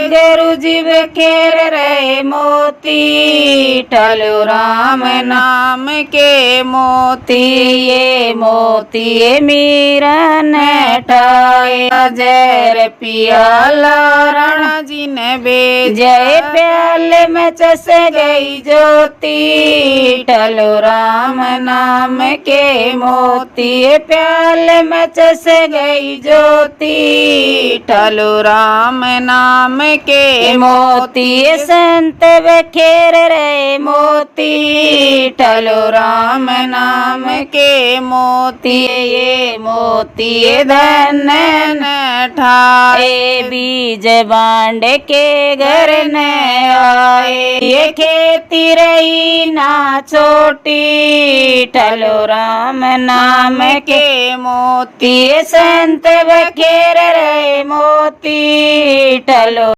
गुरु जी बखेर रहे मोती, टलो राम नाम के मोती। ये मोती मीरा ने ठाए, जर पियाला राणा जी ने भेजे, प्याले में चस गई ज्योति, टलो राम नाम के मोती। प्याले में चस गई ज्योति, टलो राम नाम के मोती। संत बखेर रहे मोती, टलो राम नाम के मोती। ये मोती धन न ठाए, बीज बांड के घर न आए। ये खेती रही ना छोटी, टलो राम नाम के मोती। संत बखेर रहे मोती, टलो